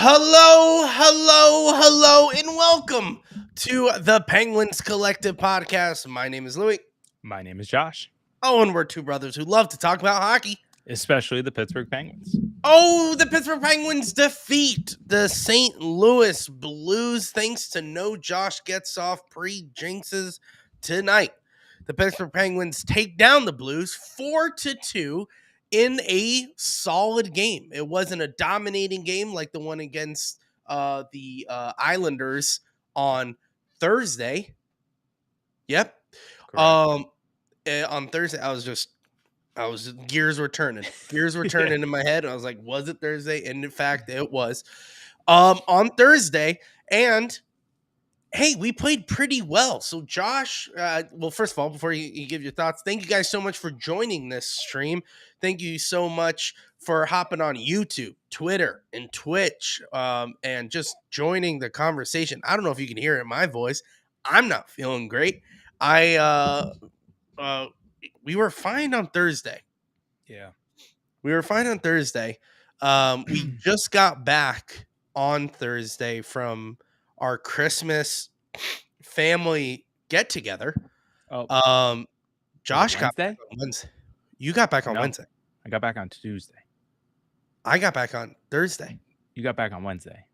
Hello, and welcome to the Penguins Collective Podcast. My name is Louie. My name is Josh, Oh, and we're two brothers who love to talk about hockey. especially the Pittsburgh Penguins. Oh, the Pittsburgh Penguins defeat the St. Louis Blues thanks to no Josh gets off pre-jinxes tonight. The Pittsburgh Penguins take down the Blues 4-2 in a solid game. It wasn't a dominating game like the one against the Islanders on Thursday. Yep. Correct. On Thursday, gears were turning. Gears were turning in my head. I was like, was it Thursday? And in fact, it was. On Thursday. And hey, we played pretty well. So Josh, well, first of all, before you give your thoughts, thank you guys so much for joining this stream. Thank you so much for hopping on YouTube, Twitter, and Twitch, and just joining the conversation. I don't know if you can hear it in my voice. I'm not feeling great. We were fine on Thursday. Yeah. We were fine on Thursday. We just got back on Thursday from our Christmas family get together. Oh, Josh got Wednesday? back on Wednesday. You got back on No. Wednesday. I got back on Tuesday. I got back on Thursday. You got back on Wednesday.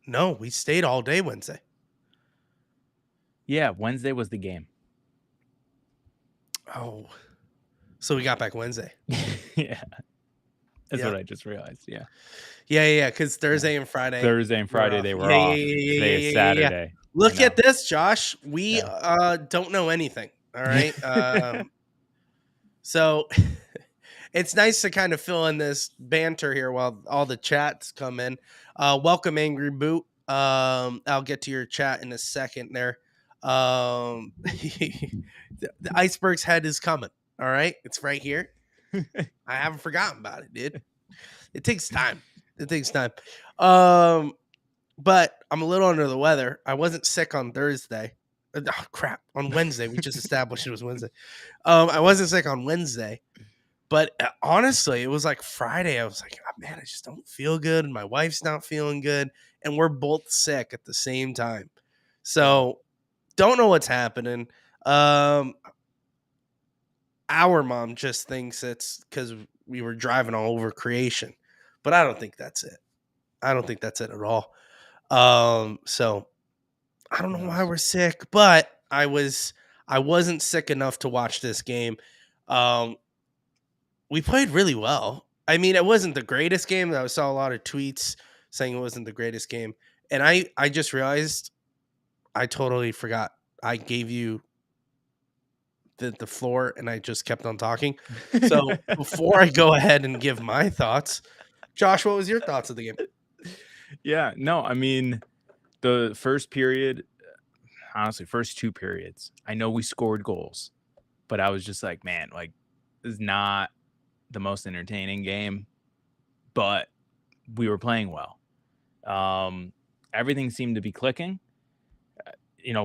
No, we stayed all day Wednesday. Yeah, Wednesday was the game. Oh, so we got back Wednesday. Yeah. That's Yeah. what I just realized. Yeah. Yeah. Because Thursday and Friday. Thursday and Friday they were Yeah, off. yeah, Today is Saturday. Look at this, Josh. We don't know anything. All right. So it's nice to kind of fill in this banter here while all the chats come in. Welcome, Angry Boot. I'll get to your chat in a second there. The iceberg's head is coming. All right. It's right here. I haven't forgotten about it, dude. It takes time. But I'm a little under the weather. I wasn't sick on Thursday. Oh, crap. On Wednesday. We just established it was Wednesday. I wasn't sick on Wednesday. But honestly, it was like Friday. I was like, oh, man, I just don't feel good. And my wife's not feeling good. And we're both sick at the same time. So don't know what's happening. Our mom just thinks it's because we were driving all over creation. But I don't think that's it. I don't think that's it at all. So I don't know why we're sick, but I wasn't sick enough to watch this game. We played really well. I mean, it wasn't the greatest game. I saw a lot of tweets saying it wasn't the greatest game. And I just realized I totally forgot. I gave you the floor and I just kept on talking. So before I go ahead and give my thoughts, Josh, what was your thoughts of the game? Yeah, no, I mean, the first period, honestly, first two periods, I know we scored goals, but I was just like, man, like, this is not the most entertaining game, but we were playing well. Everything seemed to be clicking.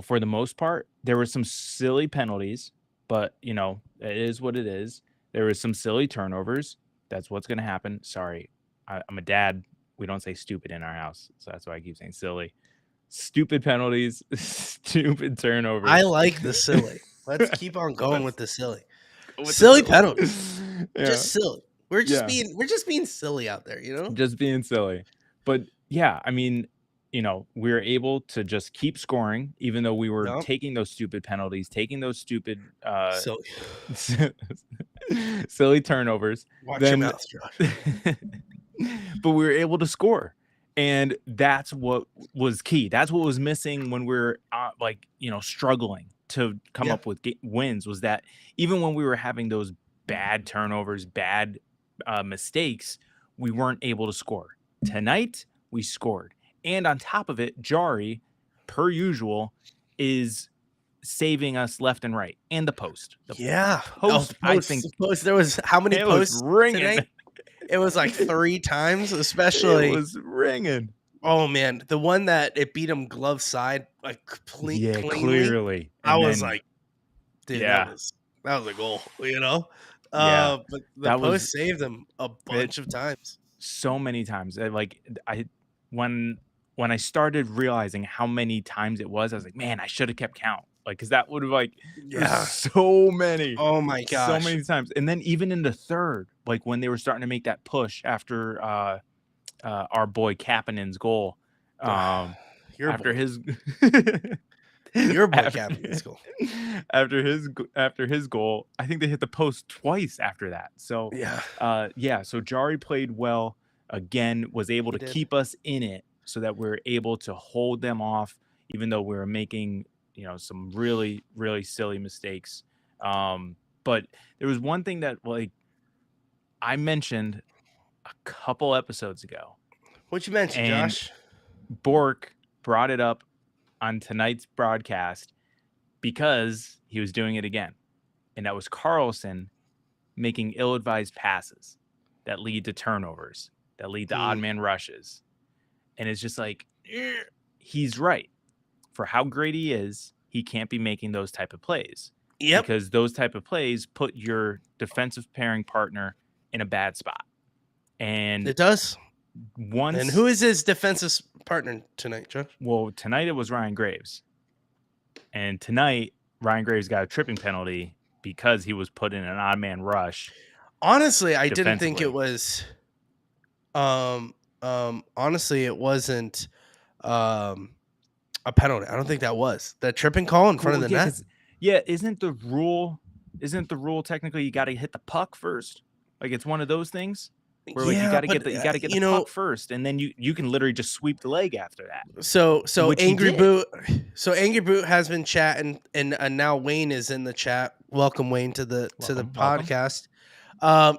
For the most part, there were some silly penalties, but, it is what it is. There was some silly turnovers. That's what's going to happen. Sorry, I'm a dad. We don't say stupid in our house, so that's why I keep saying silly. Stupid penalties, stupid turnovers. I like the silly. Let's keep on going with the silly. Silly penalties. Yeah. Just silly. We're just being silly out there, Just being silly. But yeah, I mean, we were able to just keep scoring, even though we were taking those stupid penalties, taking those stupid silly turnovers. Watch your mouth, Josh. But we were able to score. And that's what was key. That's what was missing when we were struggling to come up with wins, was that even when we were having those bad turnovers, bad mistakes, we weren't able to score. Tonight, we scored. And on top of it, Jari, per usual, is saving us left and right. And the post. Post. I think there was how many posts today? It was like 3 times, especially. It was ringing. Oh, man. The one that it beat him glove side, like cleanly. Clearly. I was like, dude, that was a goal, But the post saved him a bunch of times. so many times. When when I started realizing how many times it was, I was like, man, I should have kept count. Like, because that would have like there's Yeah. Oh my so gosh. many times. And then even in the third, like when they were starting to make that push after our boy Kapanen's goal, Your after boy. his Your boy after, Captain School. after his goal, I think they hit the post twice after that. So Yeah, yeah, so Jari played well again, was able he to did. keep us in it so that we're able to hold them off, even though we were making, some really, really silly mistakes. But there was one thing that like I mentioned a couple episodes ago, What you mentioned, and Josh? Bork brought it up on tonight's broadcast because he was doing it again. And that was Carlson making ill-advised passes that lead to turnovers, that lead to odd man rushes. And it's just like, he's right. For how great he is, he can't be making those type of plays. Yep, Because those type of plays put your defensive pairing partner in a bad spot. And it does. once, And who is his defensive partner tonight, Josh? well, tonight it was Ryan Graves. And tonight, Ryan Graves got a tripping penalty because he was put in an odd man rush. Honestly, I didn't think it Defensively. was. Honestly, it wasn't a penalty. I don't think that was the tripping call in front of Cool. the Yeah, net. because isn't the rule technically you got to hit the puck first? Like it's one of those things where like you Yeah, got to but get the puck first, and then you can literally just sweep the leg after that, so which he Angry did. Boot, so Angry Boot has been chatting, and now Wayne is in the chat. Welcome, Wayne, to the Welcome. podcast.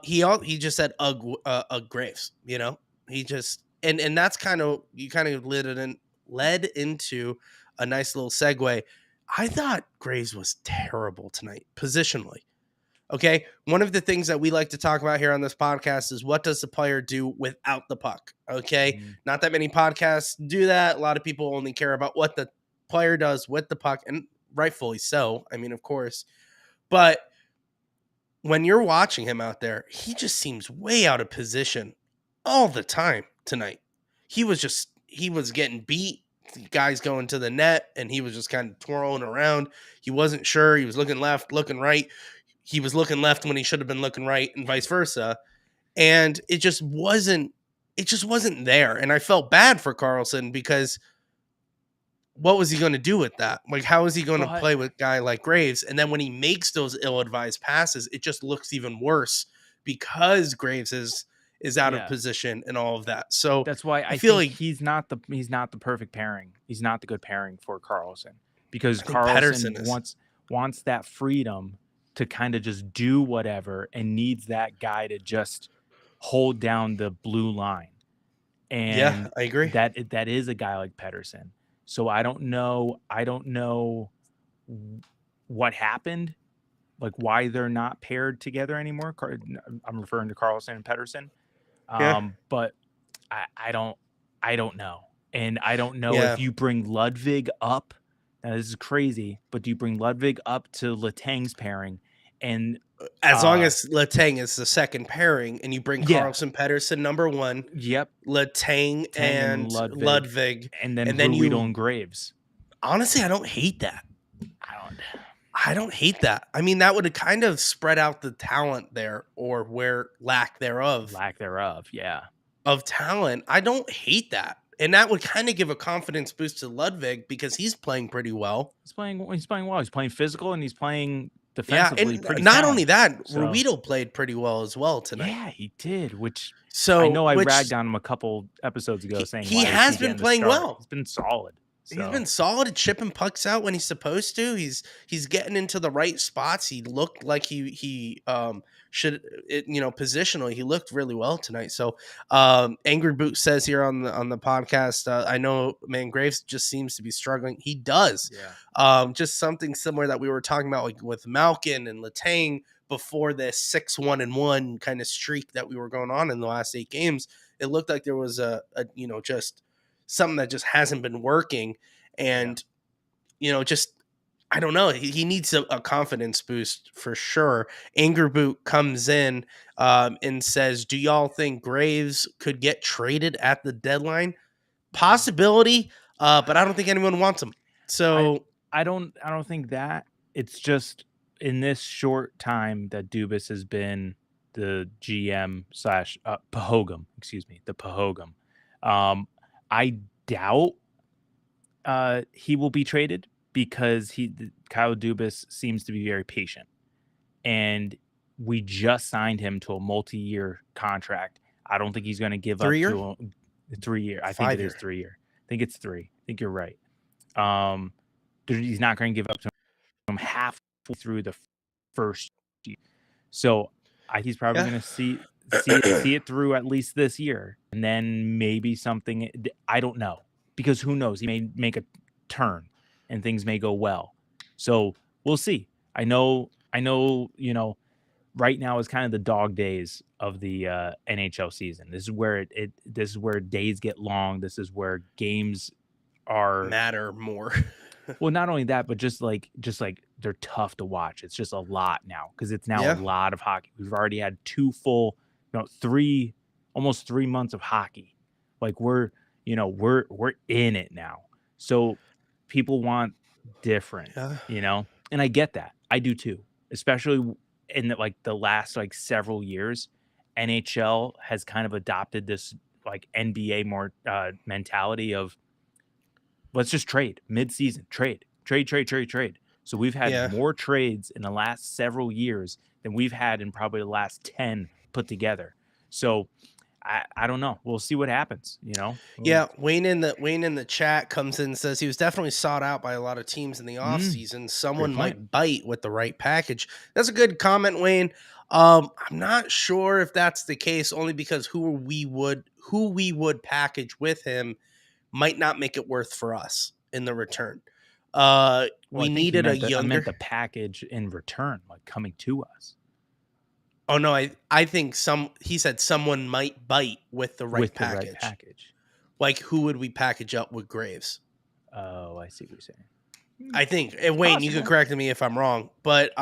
He just said Ugg Graves. He just and that's kind of you kind of led into a nice little segue. I thought Graves was terrible tonight positionally. Okay. One of the things that we like to talk about here on this podcast is what does the player do without the puck? Okay. Mhm. Not that many podcasts do that. A lot of people only care about what the player does with the puck, and rightfully so. I mean, of course. But when you're watching him out there, he just seems way out of position all the time tonight. He was getting beat. The guys going to the net, and he was just kind of twirling around. He wasn't sure. He was looking left, looking right. He was looking left when he should have been looking right, and vice versa. And it just wasn't there. And I felt bad for Carlson because what was he going to do with that? Like, how is he going to But play with a guy like Graves? And then when he makes those ill-advised passes, it just looks even worse because Graves is out of yeah, position and all of that. So that's why I I feel think like he's not the perfect pairing. He's not the good pairing for Carlson because I think Pedersen Carlson is. wants that freedom to kind of just do whatever and needs that guy to just hold down the blue line. Yeah, And I agree. that is a guy like Pedersen. So I don't know what happened, like why they're not paired together anymore. I'm referring to Carlson and Pedersen. Yeah, But I don't know. And I don't know yeah. if you bring Ludwig up. Now this is crazy, but do you bring Ludwig up to Letang's pairing? And As long as Letang is the second pairing, and you bring yeah, Carlson Pedersen number one, yep, Letang Tang and and Ludwig, Ludwig, and then and then Ruedel you and Graves. honestly, I don't hate that. I don't I don't hate that. I mean, that would kind of spread out the talent there, or where lack thereof lack thereof. Yeah. of talent. I don't hate that. And that would kind of give a confidence boost to Ludwig because he's playing pretty well. He's playing well. He's playing physical and he's playing Yeah, defensively and pretty not only sound. that, So Ruido played pretty well as well tonight. yeah, he did, which I So, know I which ragged on him a couple episodes ago saying he why is he has been getting the playing start? well. He's been solid. He's So been solid at chipping pucks out when he's supposed to. He's getting into the right spots. He looked like he should positionally he looked really well tonight. So Angry Boot says here on the podcast, I know man Graves just seems to be struggling. He does. yeah. Just something similar that we were talking about like with Malkin and Letang before this 6-1-1 kind of streak that we were going on in the last 8 games. It looked like there was a just something that just hasn't been working. Yeah. And just I don't know. He needs a confidence boost for sure. Anger Boot comes in and says, "Do y'all think Graves could get traded at the deadline? Possibility, but I don't think anyone wants him." I So I don't think that. It's just in this short time that Dubas has been the GM slash Pahogam, excuse me, the Pahogam. I doubt he will be traded because Kyle Dubas seems to be very patient, and we just signed him to a multi-year contract. I don't think he's going to give up 3 year, to a 3 year. I think it 5 is year. 3 year. I think it's three. I think you're right. Um, he's not going to give up to him halfway through the first year. So he's probably Yeah. going to see it through at least this year, and then maybe something. I don't know, because who knows? He may make a turn, and things may go well. So we'll see. I know. You know, right now is kind of the dog days of the NHL season. This is where this is where days get long. This is where games are, Matter more. well, not only that, but just like they're tough to watch. It's just a lot now because it's now a Yeah. lot of hockey. We've already had 2 full, almost 3 months of hockey. Like we're in it now. So people want different, Yeah. and I get that. I do too. Especially in the last several years, NHL has kind of adopted this NBA more mentality of, let's just trade mid-season, trade. So we've had Yeah. more trades in the last several years than we've had in probably the last 10 put together. So I don't know. We'll see what happens, Yeah, Wayne in the chat comes in and says he was definitely sought out by a lot of teams in the Mm, offseason. great Someone point. might bite with the right package. That's a good comment, Wayne. I'm not sure if that's the case, only because who we would package with him might not make it worth for us in the return. Well, We I think he needed a meant I meant younger. the package in return, like coming to us Oh no, I think he said someone might bite with the right with the right package. package. Like who would we package up with Graves? Oh, I see what you're saying. I think, and Wayne, you could Possible. correct me if I'm wrong, but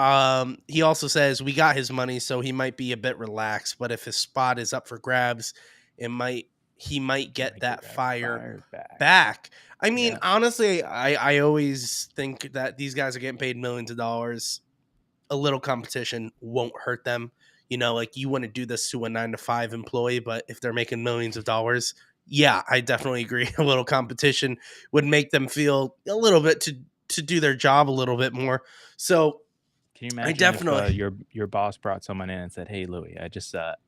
he also says we got his money, so he might be a bit relaxed. But if his spot is up for grabs, he might get that fire back. I mean, Yeah. honestly, I always think that these guys are getting paid millions of dollars. A little competition won't hurt them. Like you want to do this to a 9 to 5 employee, but if they're making millions of dollars, yeah, I definitely agree. A little competition would make them feel a little bit to do their job a little bit more. So Can you I imagine if definitely your boss brought someone in and said, "Hey, Louie, I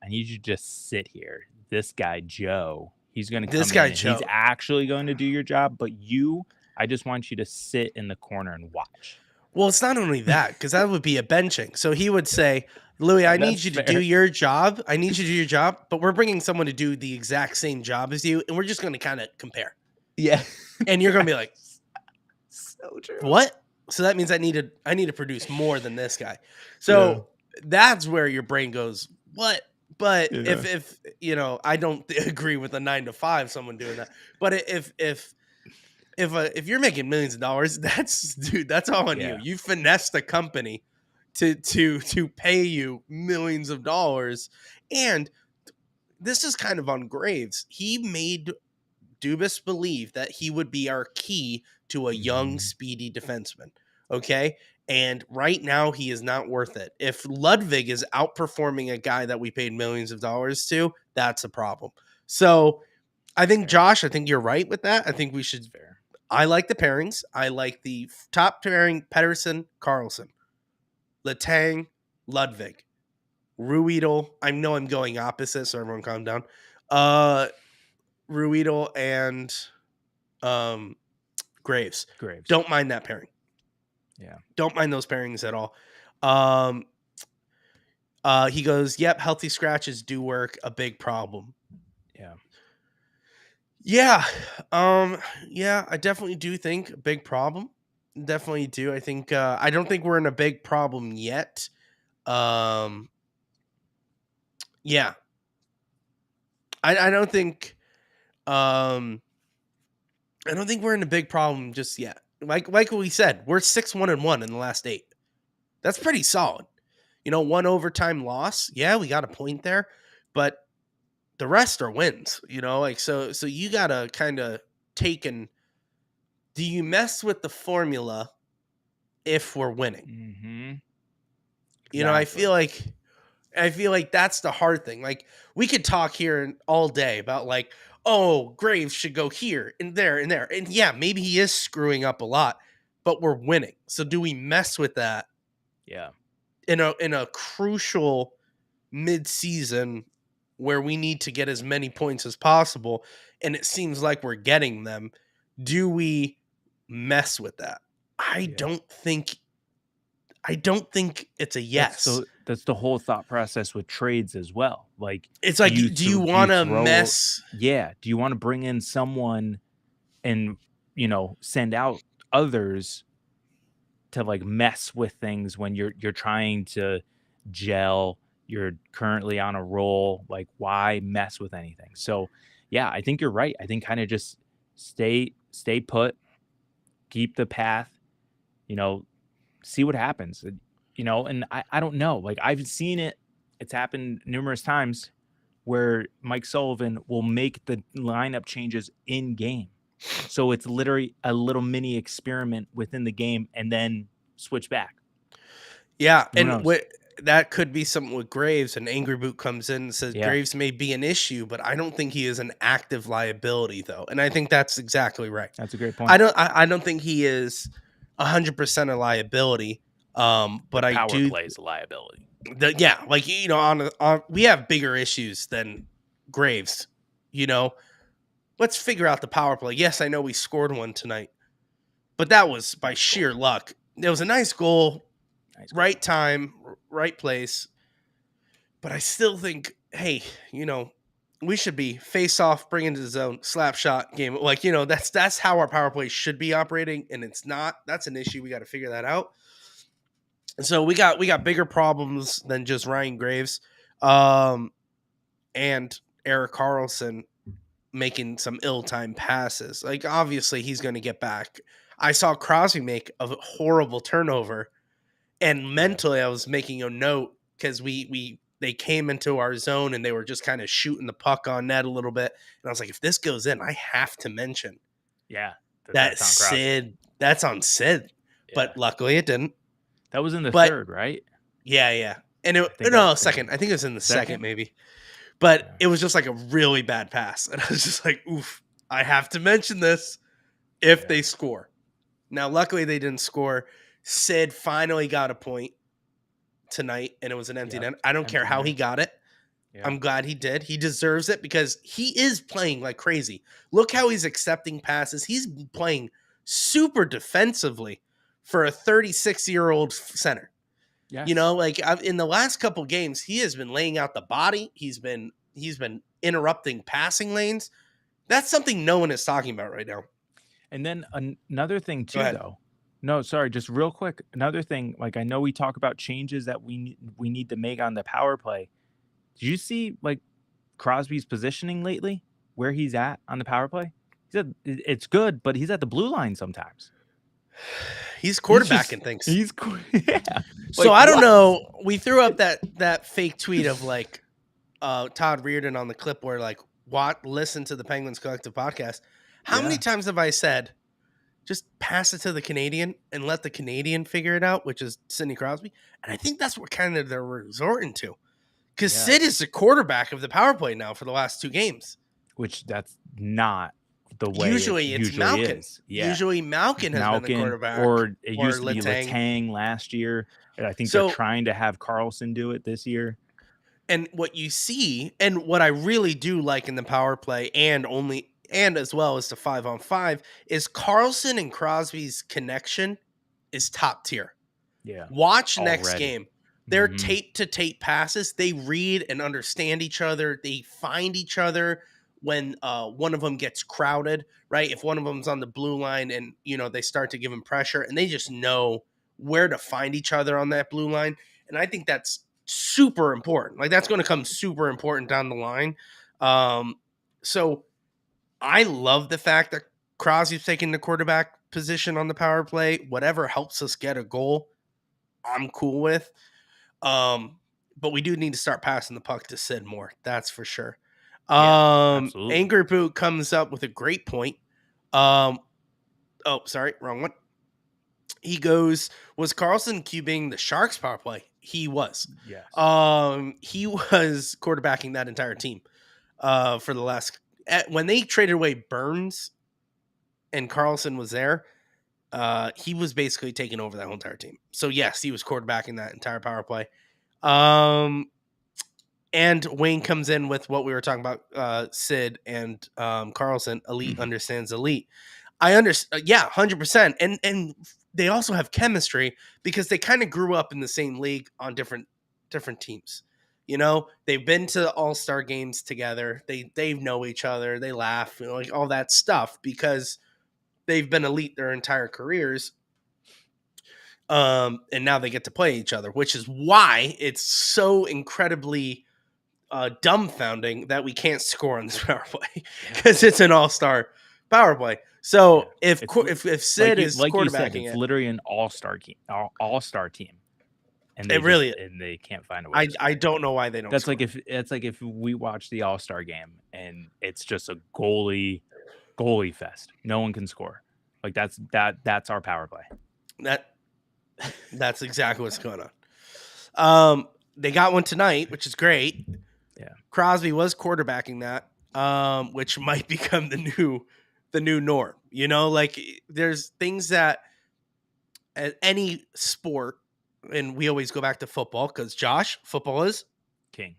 need you to just sit here. This guy Joe, he's going to this come in guy and he's Joe. actually going to do your job, but I just want you to sit in the corner and watch." Well, it's not only that, because that would be a benching. So he would say, Louis, I need That's you to do fair. your job. I need you to do your job, but we're bringing someone to do the exact same job as you, and we're just going to kind of compare. Yeah. And you're going to be like, So true. what? So that means I need to produce more than this guy. So that's where your brain goes, what? But Yeah. if I don't agree with a 9 to 5, someone doing that. But if you're making millions of dollars, that's all on you. Yeah. You finesse the company to pay you millions of dollars, and this is kind of on Graves. He made Dubas believe that he would be our key to a young, Mhm. speedy defenseman. Okay. And right now, he is not worth it. If Ludwig is outperforming a guy that we paid millions of dollars to, that's a problem. So I think, Fair. Josh, I think you're right with that. I think we That's should. fair. I like the pairings. I like the top pairing: Pedersen, Carlson, Letang, Ludwig, Ruedel. I know I'm going opposite, so everyone calm down. Ruedel and um, Graves. Graves. Don't mind that pairing. Yeah. Don't mind those pairings at all. He goes, yep, healthy scratches do work. A big problem. Yeah. Yeah. Yeah, I definitely do think a big problem. Definitely do. I think I don't think we're in a big problem yet. Um yeah. I don't think we're in a big problem just yet. like we said, we're 6-1-1 in the last 8. That's pretty solid. One overtime loss. Yeah, we got a point there, but the rest are wins. So you gotta kind of take and do you mess with the formula if we're winning? Mm-hmm. Exactly. Exactly. I feel like that's the hard thing. Like we could talk here all day about like, oh, Graves should go here and there and there. And yeah, maybe he is screwing up a lot, but we're winning. So do we mess with that? Yeah. In a crucial mid-season where we need to get as many points as possible and it seems like we're getting them, do we mess with that? I Yeah. don't think it's a yes. That's the whole thought process with trades as well. Like, It's like, do you want to mess? Yeah. Do you want to bring in someone and, send out others to like mess with things when you're trying to gel, you're currently on a roll, like why mess with anything? So, yeah, I think you're right. I think kind of just stay put, keep the path, you know, see what happens. And I don't know. Like I've seen it. It's happened numerous times where Mike Sullivan will make the lineup changes in game. So it's literally a little mini experiment within the game and then switch back. Yeah, Who knows? that could be something with Graves. And Angry Boot comes in and says Yeah. Graves may be an issue, but I don't think he is an active liability though. And I think that's exactly right. That's a great point. I don't think he is 100% a liability. But I power do play is a liability. Like on we have bigger issues than Graves. Let's figure out the power play. Yes, I know we scored one tonight, but that was by sheer luck. It was a nice goal, right time, right place. But I still think, hey, we should be face off, bring into the zone, slap shot game. Like, that's how our power play should be operating, and it's not. That's an issue. We got to figure that out. So we got bigger problems than just Ryan Graves, and Eric Carlson making some ill-timed passes. Like obviously he's going to get back. I saw Crosby make a horrible turnover, and mentally I was making a note because they came into our zone and they were just kind of shooting the puck on net a little bit, and I was like, if this goes in, I have to mention, that's Sid. That's on Sid, but luckily it didn't. That was in the third, right? Yeah. And second. I think it was in the second maybe. But it was just like a really bad pass. And I was just like, oof, I have to mention this if they score. Now, luckily they didn't score. Sid finally got a point tonight, and it was an empty net. I don't care how he got it. Yeah. I'm glad he did. He deserves it because he is playing like crazy. Look how he's accepting passes. He's playing super defensively for a 36-year-old center. Yes. Like in the last couple games, he has been laying out the body. He's been interrupting passing lanes. That's something no one is talking about right now. And then another thing too, though. No, sorry, just real quick. Another thing, like I know we talk about changes that we need to make on the power play. Did you see like Crosby's positioning lately? Where he's at on the power play? He said it's good, but he's at the blue line sometimes. He's quarterbacking things. Yeah. So I don't know. We threw up that fake tweet of like Todd Reardon on the clip where like listen to the Penguins Collective podcast. How many times have I said just pass it to the Canadian and let the Canadian figure it out, which is Sidney Crosby? And I think that's what kind of they're resorting to. Because Sid is the quarterback of the power play now for the last 2 games. Which that's not the way usually it's Malkin. Yeah. Usually Malkin has been the quarterback. Or it used to be Letang last year. And I think they're trying to have Carlson do it this year. And what you see, and what I really do like in the power play and as well as the 5-on-5 is Carlson and Crosby's connection is top tier. Yeah. Watch next game. They're tape to tape passes. They read and understand each other. They find each other when one of them gets crowded, right? If one of them's on the blue line and, they start to give him pressure, and they just know where to find each other on that blue line. And I think that's super important. Like that's going to come super important down the line. So I love the fact that Crosby's taking the quarterback position on the power play, whatever helps us get a goal, I'm cool with. But we do need to start passing the puck to Sid more. That's for sure. Yeah, absolutely. Angry Boot comes up with a great point. Oh, sorry, wrong one. He goes, was Carlson QBing the Sharks power play? He was. Yes. He was quarterbacking that entire team. For the last when they traded away Burns and Carlson was there, he was basically taking over that whole entire team. So yes, he was quarterbacking that entire power play. And Wayne comes in with what we were talking about, Sid and Carlson. Elite understands elite. I understand, yeah, 100%. And they also have chemistry because they kind of grew up in the same league on different teams. You know, they've been to all-star games together. They know each other. They laugh, you know, like all that stuff because they've been elite their entire careers. And now they get to play each other, which is why it's so incredibly dumbfounding that we can't score on this power play because it's an all-star power play. So if Sid is like quarterbacking, you said, it's literally an all-star team, and they it really and they can't find a way. I don't know why they don't. That's score. like if we watch the All-Star game and it's just a goalie fest. No one can score. Like that's our power play. That's exactly what's going on. They got one tonight, which is great. Yeah, Crosby was quarterbacking that, which might become the new norm. You know, like there's things that at any sport, and we always go back to football because Josh, football is king.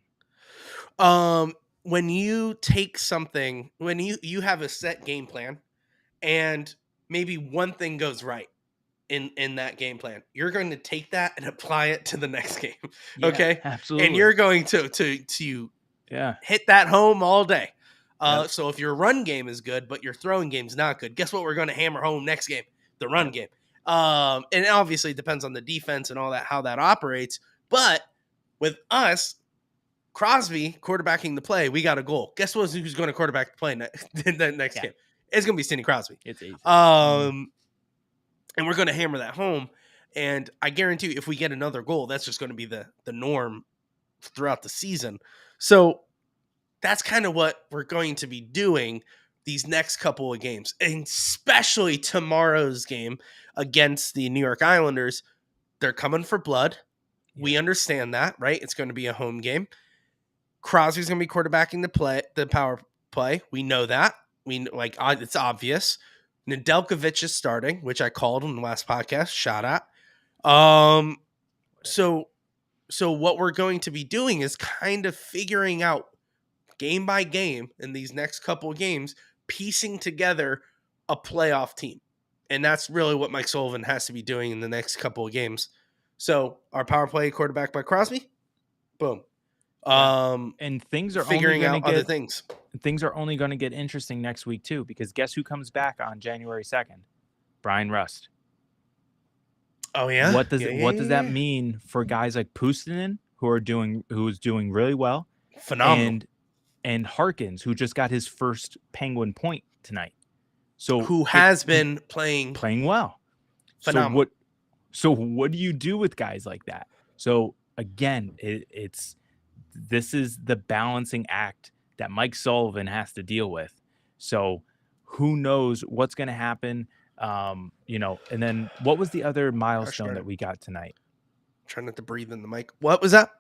When you take something, when you have a set game plan, and maybe one thing goes right in that game plan, you're going to take that and apply it to the next game. Yeah, okay, absolutely. and you're going to hit that home all day. So if your run game is good, but your throwing game's not good, guess what? We're going to hammer home next game, the run game. And obviously it depends on the defense and all that, how that operates. But with us, Crosby quarterbacking the play, we got a goal. Guess who's going to quarterback the play in the next game? It's going to be Sidney Crosby. It's easy. And we're going to hammer that home. And I guarantee you, if we get another goal, that's just going to be the norm throughout the season. So that's kind of what we're going to be doing these next couple of games, and especially tomorrow's game against the New York Islanders. They're coming for blood. Yeah. We understand that, right? It's going to be a home game. Crosby's going to be quarterbacking the power play. We know that. It's obvious. Nedeljkovic is starting, which I called in the last podcast. Shout out. So what we're going to be doing is kind of figuring out game by game in these next couple of games, piecing together a playoff team. And that's really what Mike Sullivan has to be doing in the next couple of games. So our power play quarterback by Crosby, boom. And things are figuring out other things. Things are only going to get interesting next week too, because guess who comes back on January 2nd? Brian Rust. Oh yeah. What does that mean for guys like Puustinen, who's doing really well, phenomenal, and Harkins, who just got his first Penguin point tonight? So who has been playing well. Phenomenal. So what do you do with guys like that? So again, this is the balancing act that Mike Sullivan has to deal with. So who knows what's going to happen? And then what was the other milestone that we got tonight? I'm trying not to breathe in the mic. What was that?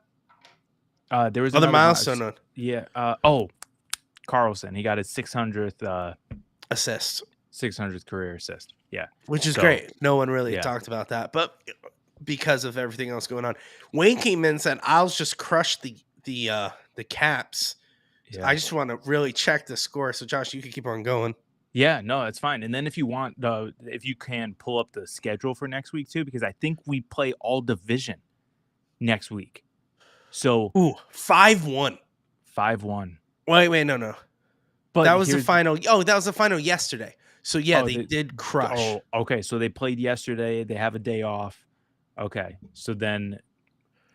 There was another milestone. Yeah. Carlson. He got his 600th assist. 600th career assist. Yeah. Which is great. No one really talked about that, but because of everything else going on, Wayne came in and said, "I'll just crush the Caps." Yeah. I just want to really check the score. So Josh, you can keep on going. Yeah, no, that's fine. And then if you want, if you can pull up the schedule for next week too, because I think we play all division next week. So 5-1. 5-1. Wait, no. But that was the final. That was the final yesterday. So yeah, they did crush. Oh, okay. So they played yesterday. They have a day off. Okay. So then,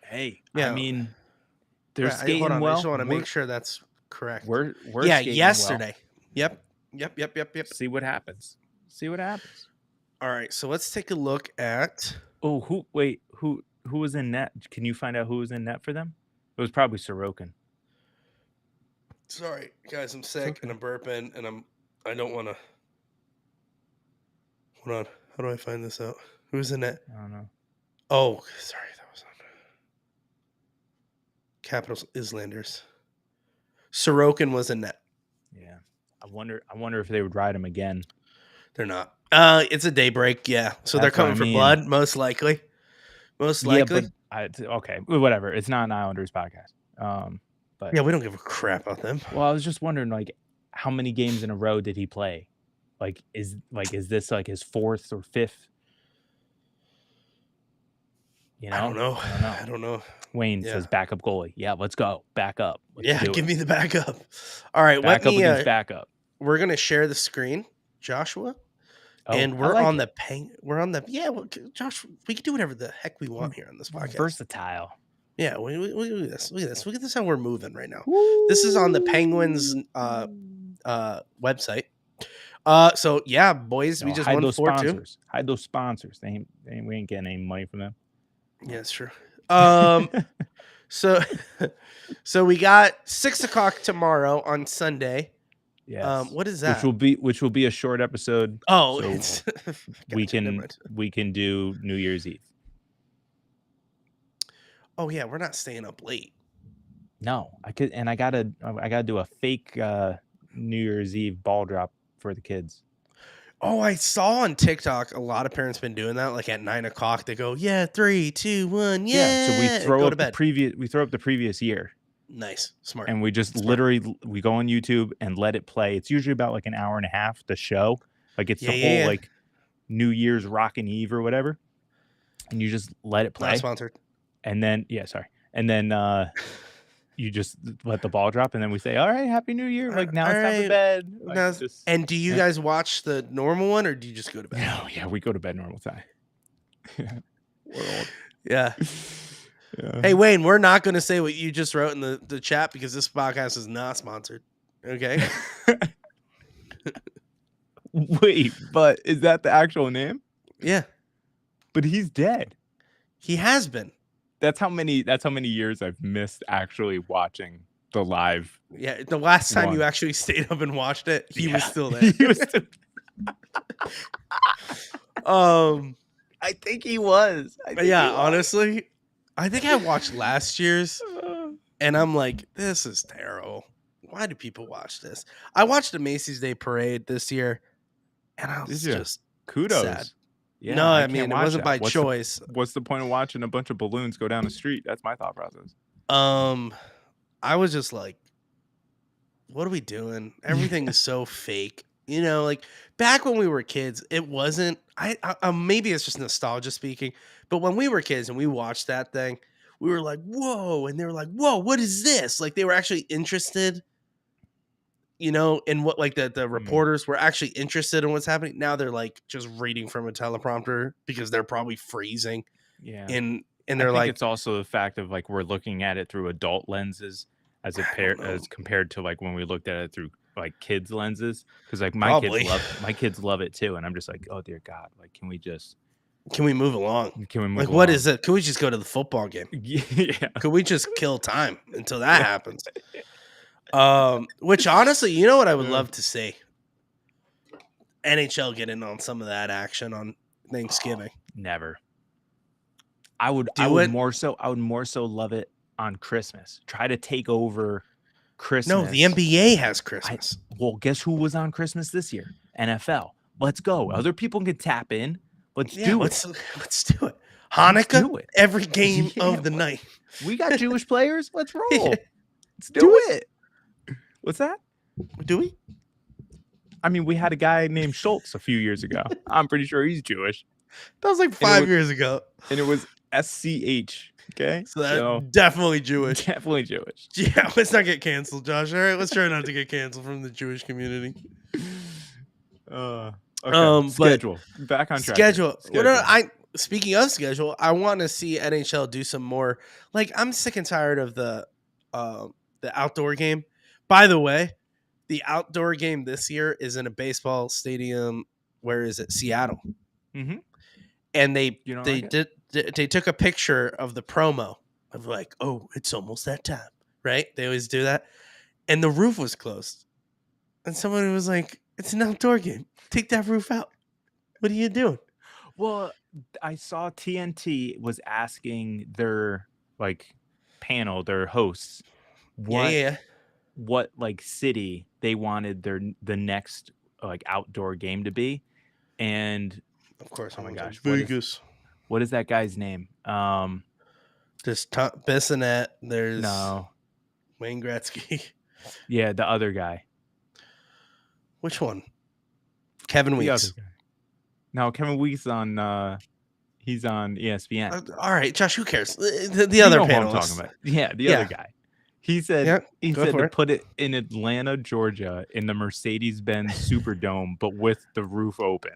hey, I mean, they're skating well. I just want to make sure that's correct. We're yesterday. Well. Yep. See what happens. All right, so let's take a look at. Oh, who was in net? Can you find out who was in net for them? It was probably Sorokin. Sorry, guys, I'm sick okay. and I'm burping and I don't want to. Hold on. How do I find this out? Who's in it? I don't know. Oh, sorry, that was on Capitals Islanders. Sorokin was in net. Yeah. I wonder if they would ride him again. They're not. It's a day break, yeah. So they're That's what coming I for mean. blood, most likely. Most Yeah, likely. but okay, whatever. It's not an Islanders podcast. But Yeah, we don't give a crap about them. well, I was just wondering, like, how many games in a row did he play? Like, is this like his fourth or fifth? You know, I don't know. Wayne Yeah. says backup goalie. Yeah, let's go. Back up. Let's do Give it. me the backup. All right, Back up against backup. We're gonna share the screen, Joshua. Oh, and we're like on it. the ping. We're on the well, Josh. We can do whatever the heck we want here on this We're podcast. versatile. Yeah, we look at this. Look at this. Look at this. How we're moving right now. Woo! This is on the Penguins website. So yeah, boys, we just hide won those 4-2. sponsors. Hide those sponsors. We ain't getting any money from them. Yeah, it's true. So we got 6 o'clock tomorrow on Sunday. Yes. What is that? Which will be a short episode. Oh, so it's we can do New Year's Eve. Oh yeah, we're not staying up late. No, I gotta do a fake New Year's Eve ball drop for the kids. Oh, I saw on TikTok a lot of parents been doing that. Like at 9 o'clock, they go, "Yeah, 3, 2, 1, yeah." So we throw up the previous year. Nice, smart. And we just literally we go on YouTube and let it play. It's usually about like an hour and a half. The show, like it's the whole like New Year's Rockin' Eve or whatever, and you just let it play. Not sponsored. And then and then you just let the ball drop, and then we say, "All right, Happy New Year!" Like now it's time for bed. Like, and do you guys watch the normal one, or do you just go to bed? No, yeah, we go to bed normal time. Yeah. Hey Wayne, we're not going to say what you just wrote in the chat because this podcast is not sponsored. Okay. Wait, but is that the actual name? Yeah. But he's dead. He has been. That's how many years I've missed actually watching the live. Yeah, the last time you actually stayed up and watched it, he was still there. He was still... I think he was. Honestly, I think I watched last year's and I'm like, this is terrible. Why do people watch this? I watched the Macy's Day Parade this year and I was just kudos. Sad. Yeah, no, I mean, it wasn't by choice. What's the point of watching a bunch of balloons go down the street? That's my thought process. I was just like, what are we doing? Everything is so fake. You know, like back when we were kids, it wasn't. I maybe it's just nostalgia speaking, but when we were kids and we watched that thing, we were like, "Whoa!" And they were like, "Whoa, what is this?" Like they were actually interested, you know, in what like the reporters were actually interested in what's happening. Now they're like just reading from a teleprompter because they're probably freezing. Yeah, and they're like, it's also the fact of like we're looking at it through adult lenses as compared to like when we looked at it through like kids lenses, because like my kids love it too, and I'm just like, oh dear God, like can we move along? What is it? Can we just go to the football game? Yeah. Could we just kill time until that happens? Which honestly, you know what I would love to see? NHL get in on some of that action on Thanksgiving. Never. I would more so love it on Christmas. Try to take over Christmas. No, the NBA has Christmas. Well, guess who was on Christmas this year? NFL. Let's go. Other people can tap in. Let's do it. Let's do it. Hanukkah, every game of the night. We got Jewish players. Let's roll. Let's do it. What's that? Do we? I mean, we had a guy named Schultz a few years ago. I'm pretty sure he's Jewish. That was like 5 years ago. And it was SCH. Okay. So that's definitely Jewish. Definitely Jewish. Yeah, let's not get canceled, Josh. All right, let's try not to get canceled from the Jewish community. Okay. Schedule. Back on track. Schedule. Speaking of schedule, I want to see NHL do some more. Like, I'm sick and tired of the outdoor game. By the way, the outdoor game this year is in a baseball stadium. Where is it? Seattle. Mm-hmm. and they You don't they like it? did they took a picture of the promo of like, oh, it's almost that time, right? They always do that, and the roof was closed, and somebody was like, it's an outdoor game, take that roof out. What are you doing? Well, I saw TNT was asking their like panel, their hosts, Yeah, yeah, what yeah. like city they wanted the next like outdoor game to be, and Of course, oh my everyone's like gosh, Vegas. what is that guy's name? There's Bissonnette. There's No, Wayne Gretzky. yeah, the other guy, Which one? Kevin the other Weeks. guy. No, Kevin Weeks on he's on ESPN. All right, Josh. Who cares? The You other know who I'm talking panelists. about. Yeah, the other Yeah, guy. He said yeah. Go to for it. put it in Atlanta, Georgia, in the Mercedes-Benz Superdome, but with the roof open.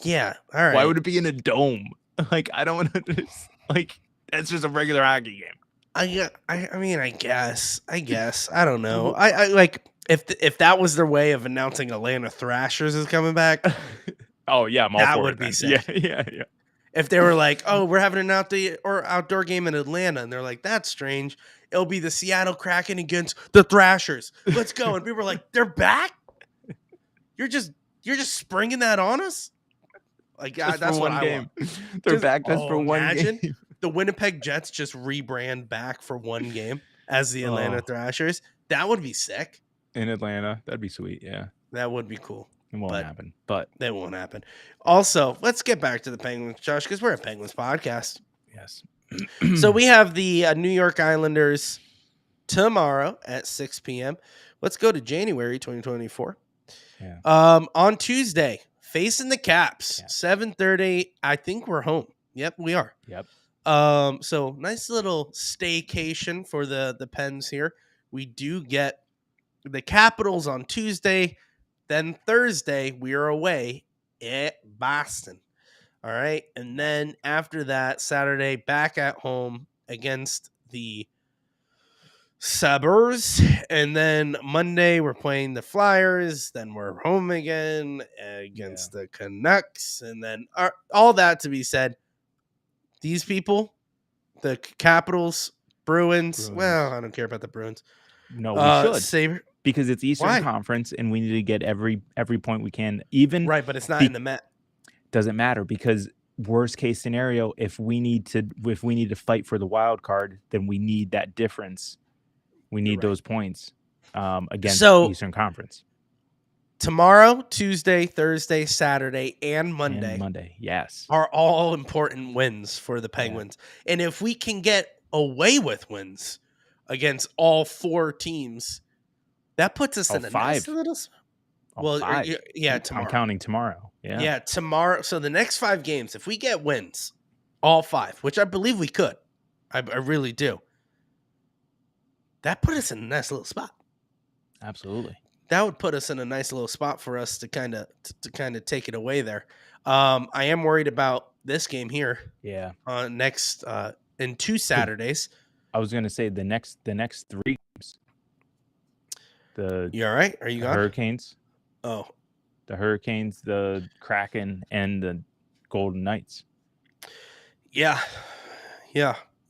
Yeah. All right. Why would it be in a dome? Like, I don't like that's just a regular hockey game. I mean, I guess. I don't know. I like if that was their way of announcing Atlanta Thrashers is coming back, Oh yeah, I'm all that for would it be then. sick. Yeah. If they were like, "Oh, we're having an outdoor game in Atlanta," and they're like, "That's strange," it'll be the Seattle Kraken against the Thrashers. Let's go! And people are like, "They're back? You're just springing that on us?" Like Just that's for what one I want. game. They're back just for one Imagine game. the Winnipeg Jets just rebrand back for one game as the Atlanta Oh, Thrashers. That would be sick. in Atlanta. That'd be sweet, yeah. That would be cool. It won't But happen. But that won't happen. Also, let's get back to the Penguins, Josh, because we're a Penguins podcast. yes. So we have the New York Islanders tomorrow at 6 p.m. Let's go to January 2024. Yeah. On Tuesday, facing the Caps, 7:30. I think we're home. Yep, we are. Yep. So nice little staycation for the Pens here. We do get the Capitals on Tuesday. Then Thursday, we are away at Boston. All right. And then after that, Saturday, back at home against the Sabres. And then Monday, we're playing the Flyers. Then we're home again against the Canucks. And then all that to be said, these people, the Capitals, Bruins. Well, I don't care about the Bruins. No, we should. Sabre. Because it's Eastern Why? Conference and we need to get every point we can. Even right, but it's not in the Met. Doesn't matter because worst case scenario, if we need to fight for the wild card, then we need that difference. We need those points against Eastern Conference. Tomorrow, Tuesday, Thursday, Saturday, and Monday, yes, are all important wins for the Penguins. Yeah. And if we can get away with wins against all four teams, that puts us in a nice little. Tomorrow. I'm counting tomorrow. Yeah, tomorrow. So the next 5 games, if we get wins, all 5, which I believe we could, I really do. That put us in a nice little spot. Absolutely. That would put us in a nice little spot for us to kind of take it away there. I am worried about this game here. Yeah. Next in 2 Saturdays. I was going to say the next 3 games. You all right? Are you gone? Hurricanes? Oh, the Hurricanes, the Kraken, and the Golden Knights. Yeah.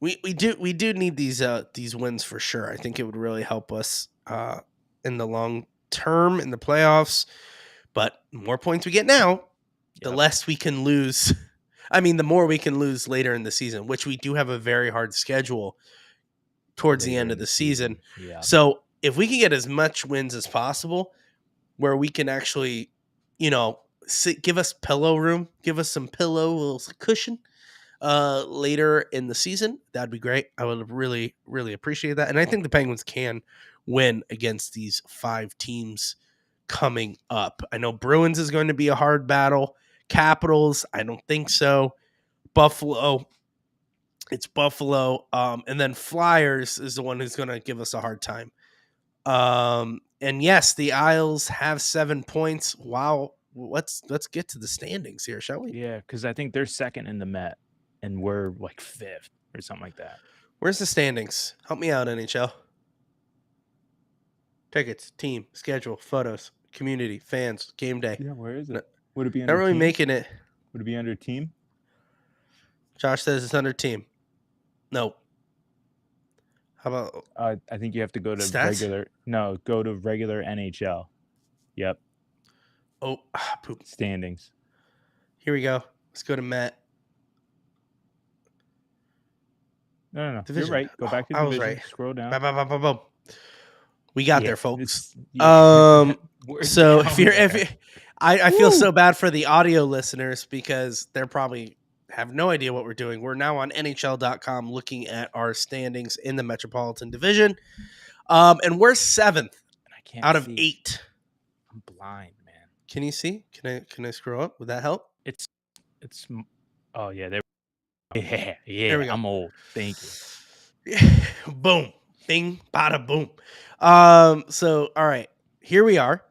We do need these wins for sure. I think it would really help us in the long term in the playoffs. But the more points we get now, the less we can lose. I mean, the more we can lose later in the season, which we do have a very hard schedule towards the end of the season. Yeah. So if we can get as much wins as possible, where we can actually, give us pillow room, give us some pillow, a little cushion later in the season, that'd be great. I would really, really appreciate that. And I think the Penguins can win against these 5 teams coming up. I know Bruins is going to be a hard battle. Capitals, I don't think so. Buffalo, it's Buffalo. And then Flyers is the one who's going to give us a hard time. And yes, the Isles have 7 points. Wow. Let's get to the standings here, shall we? Yeah, because I think they're second in the Met, and we're like 5th or something like that. Where's the standings? Help me out, NHL. Tickets, team, schedule, photos, community, fans, game day. Yeah, where is it? Would it be Not under really team? making it. Would it be under team? Josh says it's under team. Nope. How about I think you have to go to stats? regular. No, go to regular NHL. Yep. Oh, poop. Standings. Here we go. Let's go to Matt. No. Division. You're right. Go back to I was division. right. Scroll down. Boom, boom, boom, boom, boom. We got there, folks. We're So down if there. I feel so bad for the audio listeners because they're probably have no idea what we're doing. We're now on NHL.com looking at our standings in the Metropolitan Division. And we're 7th I can't out of see. 8. I'm blind, man. Can you see? Can I scroll up? Would that help? It's. Oh yeah, there. There Yeah. we go. I'm old. Thank you. Boom. Bing, bada, boom. So, all right. Here we are.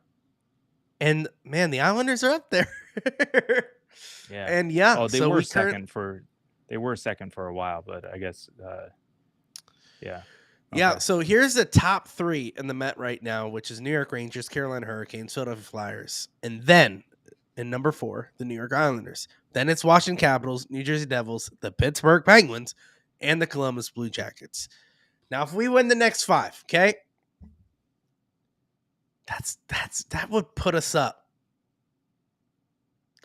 And, man, the Islanders are up there. Yeah. And, yeah. Oh, they so were second for. They were second for a while, but I guess. Yeah. Yeah, Okay. so here's the top 3 in the Met right now, which is New York Rangers, Carolina Hurricanes, Philadelphia Flyers, and then in number 4, the New York Islanders. Then it's Washington Capitals, New Jersey Devils, the Pittsburgh Penguins, and the Columbus Blue Jackets. Now, if we win the next 5, okay, that would put us up.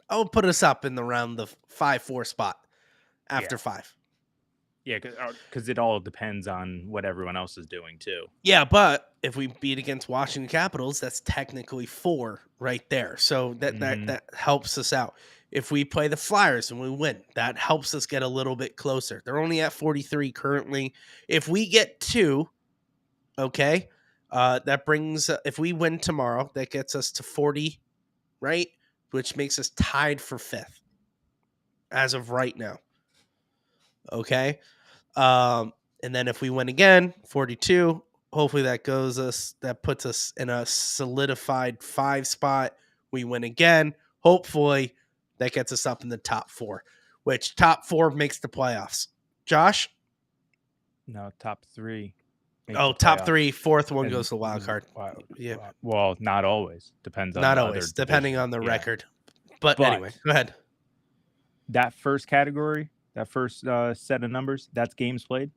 I would put us up in around the 5-4 spot after 5. Yeah, because it all depends on what everyone else is doing too. Yeah, but if we beat against Washington Capitals, that's technically 4 right there. So that helps us out. If we play the Flyers and we win, that helps us get a little bit closer. They're only at 43 currently. If we get 2, okay, that brings if we win tomorrow, that gets us to 40, right? Which makes us tied for 5th as of right now. Okay. And then if we win again, 42, hopefully that puts us in a solidified 5 spot. We win again. Hopefully that gets us up in the top 4, which top 4 makes the playoffs. Josh? No, top 3. Top 3, 4th one goes to the wild card. Yeah. Well, not always. Depends on not the always, other depending division. on the record. But anyway, go ahead. That first category, that first set of numbers, that's games played.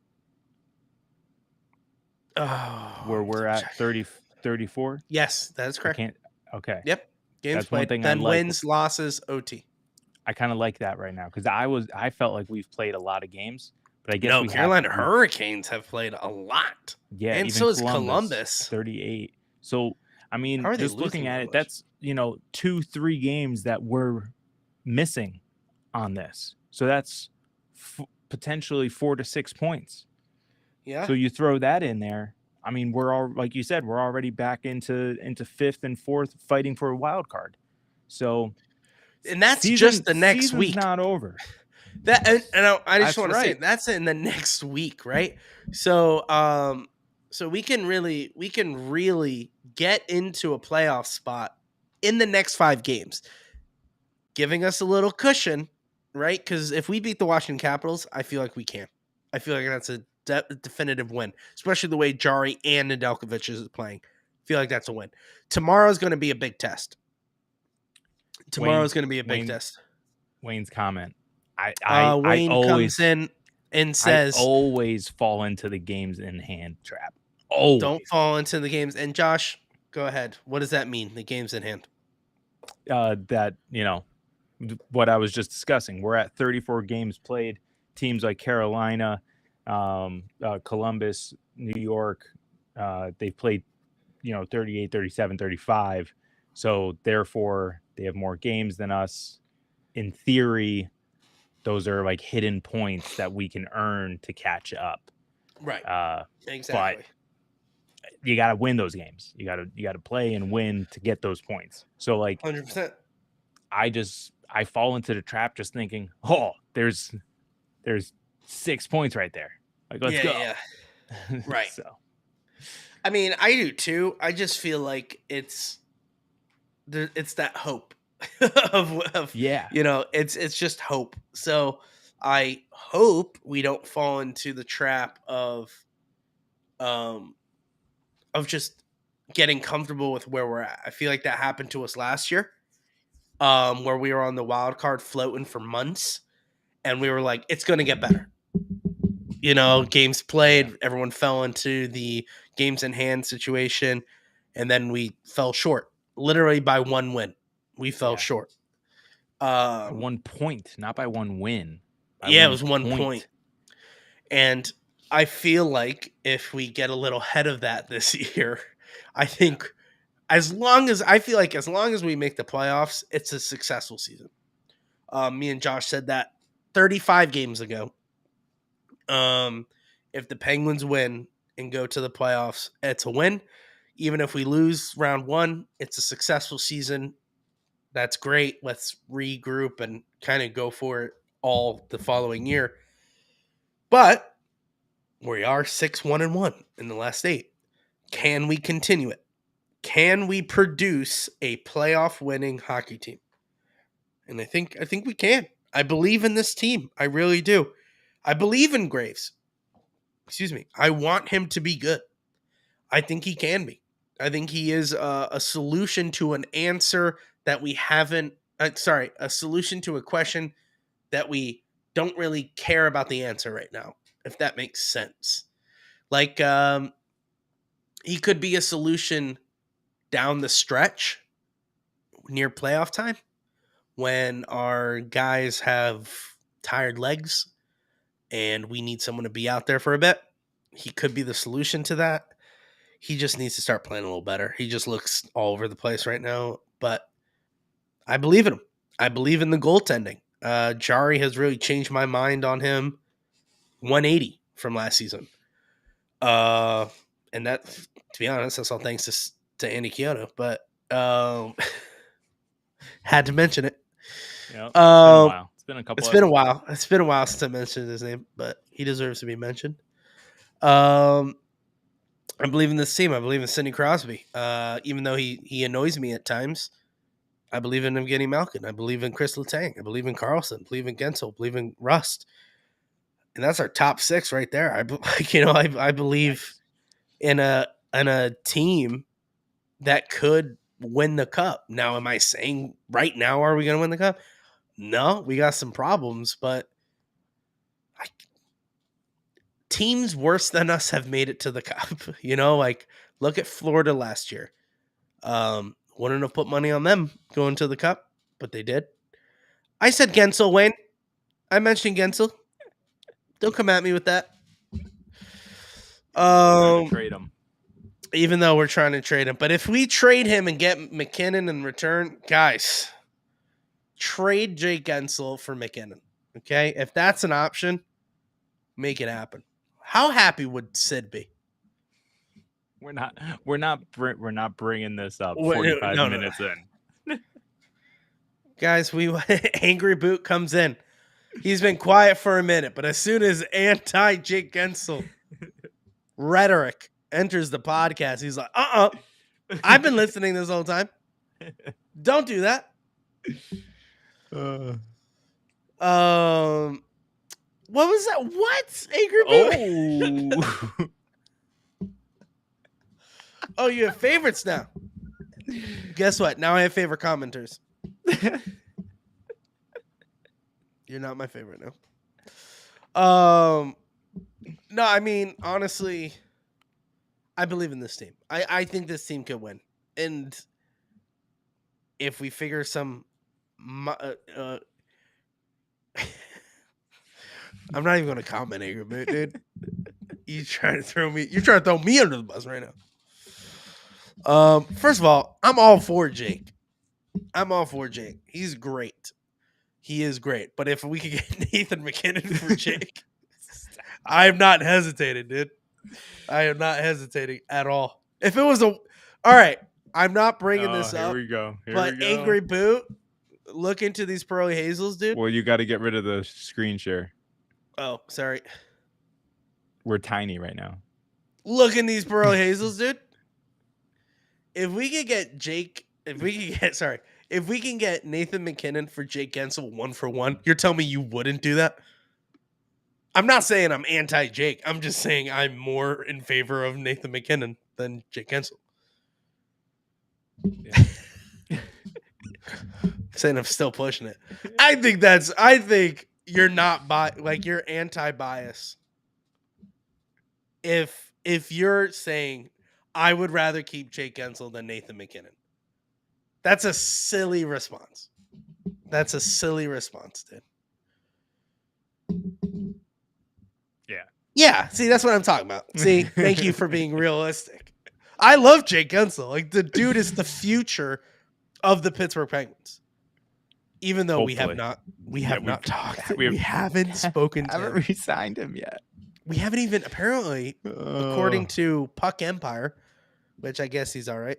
Oh, where we're at 34. Yes, that is correct. Okay. Yep. Games that's played. One thing then I like. Wins, losses, OT. I kind of like that right now because I felt like we've played a lot of games, but I guess no, Carolina Hurricanes have played a lot. Yeah, and even so is Columbus. 38. So I mean, just looking at it, much? that's 2-3 games that we're missing on this. So that's potentially 4 to 6 points. Yeah. So you throw that in there. I mean, we're all like you said, we're already back into 5th and 4th fighting for a wild card. So, and that's just the next season's week. Not over. That and I just want to say that's in the next week, right? So, so we can really get into a playoff spot in the next 5 games, giving us a little cushion, right? Because if we beat the Washington Capitals, I feel like we can. I feel like that's a definitive win, especially the way Jari and Nedeljkovic is playing. I feel like that's a win. Tomorrow's going to be a big test. Wayne's comment. Wayne always comes in and says, I always fall into the games in hand trap. Always. Don't fall into the games. And Josh, go ahead. What does that mean? The games in hand? That, what I was just discussing. We're at 34 games played. Teams like Carolina, Columbus, New York, they've played, 38, 37, 35. So therefore they have more games than us. In theory, those are like hidden points that we can earn to catch up. Right. Exactly. But you got to win those games. You got to play and win to get those points. So like 100%. I fall into the trap just thinking, oh, there's 6 points right there. Like, let's go. Yeah. Right. So, I mean, I do too. I just feel like it's that hope of yeah. It's just hope. So I hope we don't fall into the trap of just getting comfortable with where we're at. I feel like that happened to us last year. where we were on the wild card floating for months, and we were like, it's going to get better. Games played, everyone fell into the games in hand situation, and then we fell short. Literally by one win, we fell short. 1 point, not by one win. It was 1 point. And I feel like if we get a little ahead of that this year, I think as long as we make the playoffs, it's a successful season. Me and Josh said that 35 games ago. If the Penguins win and go to the playoffs, it's a win. Even if we lose round one, it's a successful season. That's great. Let's regroup and kind of go for it all the following year. But we are 6-1-1 in the last 8. Can we continue it? Can we produce a playoff winning hockey team? And I think we can. I believe in this team. I really do. I believe in Graves. Excuse me. I want him to be good. I think he can be. I think he is a solution to an answer that we haven't. A solution to a question that we don't really care about the answer right now, if that makes sense. Like, he could be a solution down the stretch near playoff time when our guys have tired legs and we need someone to be out there for a bit. He could be the solution to that. He just needs to start playing a little better. He just looks all over the place right now, but I believe in him. I believe in the goaltending. Jari has really changed my mind on him 180 from last season. And that, to be honest, that's all thanks to Andy Chiodo, but had to mention it. Yeah, it's been a while. It's been a couple. It's been a while. It's been a while since I mentioned his name, but he deserves to be mentioned. I believe in this team. I believe in Sidney Crosby. Even though he annoys me at times, I believe in Evgeny Malkin. I believe in Chris Letang. I believe in Carlson. I believe in Gensel. I believe in Rust. And that's our top 6 right there. I believe in a team that could win the cup. Now, am I saying right now are we going to win the cup? No, we got some problems, but teams worse than us have made it to the cup. Look at Florida last year. Wouldn't have put money on them going to the cup, but they did. I said Gensel, Wayne. I mentioned Gensel. Don't come at me with that. Trade him. Even though we're trying to trade him. But if we trade him and get McKinnon in return, guys, trade Jake Gensel for McKinnon. Okay? If that's an option, make it happen. How happy would Sid be? We're not bringing this up 45 minutes in. Guys, Angry Boot comes in. He's been quiet for a minute, but as soon as anti-Jake Gensel rhetoric enters the podcast, he's like, I've been listening this whole time. Don't do that. What was that? What? Angry Boot? Oh, you have favorites now. Guess what? Now I have favorite commenters. You're not my favorite now. No, I mean, honestly, I believe in this team. I think this team could win. And if we figure some... I'm not even going to comment, Angry Boot, dude. You're trying to throw me under the bus right now. First of all, I'm all for Jake. He's great. He is great. But if we could get Nathan McKinnon for Jake, I have not hesitated, dude. I am not hesitating at all. If it was all right, I'm not bringing this up. Here we go. Angry Boot, look into these Pearly Hazels, dude. Well, you got to get rid of the screen share. Oh, sorry. We're tiny right now. Look in these Pearly Hazels, dude. If we can get Nathan McKinnon for Jake Gensel 1-for-1, you're telling me you wouldn't do that? I'm not saying I'm anti-Jake. I'm just saying I'm more in favor of Nathan McKinnon than Jake Gensel. Yeah. saying I'm still pushing it. I think you're not you're anti-bias. If you're saying I would rather keep Jake Gensel than Nathan McKinnon. That's a silly response. That's a silly response, dude. Yeah. Yeah, see, that's what I'm talking about. See, thank you for being realistic. I love Jake Gensel. Like, the dude is the future of the Pittsburgh Penguins. Even though we have not talked. We haven't spoken to him. Haven't re-signed him yet. We haven't even, apparently, according to Puck Empire, which I guess he's all right,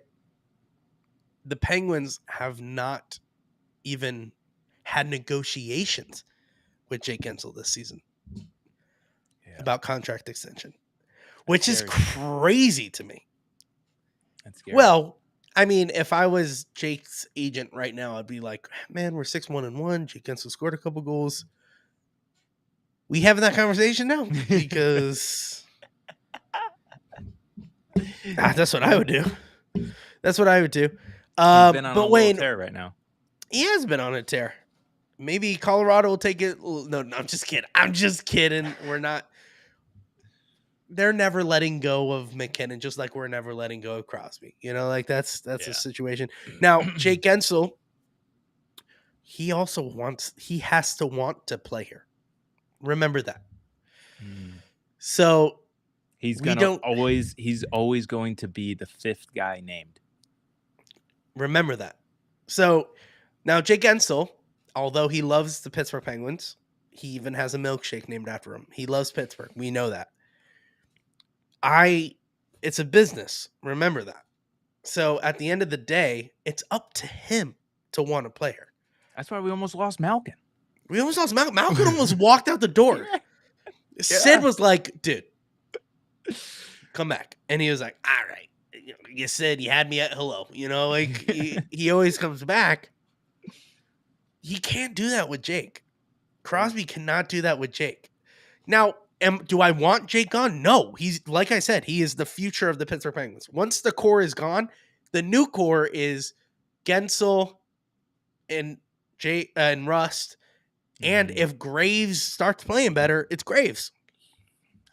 the Penguins have not even had negotiations with Jake Gensel this season about contract extension, which is crazy to me. That's scary. Well, I mean, if I was Jake's agent right now, I'd be like, man, we're 6-1-1. Jake Gensel scored a couple goals. We having that conversation now because that's what I would do. That's what I would do. He's been on but a Wayne, tear right now. He has been on a tear. Maybe Colorado will take it. No, I'm just kidding. I'm just kidding. We're not. They're never letting go of McKinnon, just like we're never letting go of Crosby. You know, like that's a situation. Now, Jake Gensel, he has to want to play here. Remember that. So he's always going to be the fifth guy named. Remember that. So now Jake Gensel, although he loves the Pittsburgh Penguins, he even has a milkshake named after him. He loves Pittsburgh. We know that. It's a business. Remember that. So at the end of the day, it's up to him to want to play here. That's why we almost lost Malkin. We almost lost Malkin. Malkin almost walked out the door. Yeah. Sid was like, dude, come back. And he was like, all right. You said you had me at hello. You know, like he always comes back. He can't do that with Jake. Crosby cannot do that with Jake. Now, do I want Jake gone? No. He's, like I said, he is the future of the Pittsburgh Penguins. Once the core is gone, the new core is Gensel and Rust. And if Graves starts playing better, it's Graves.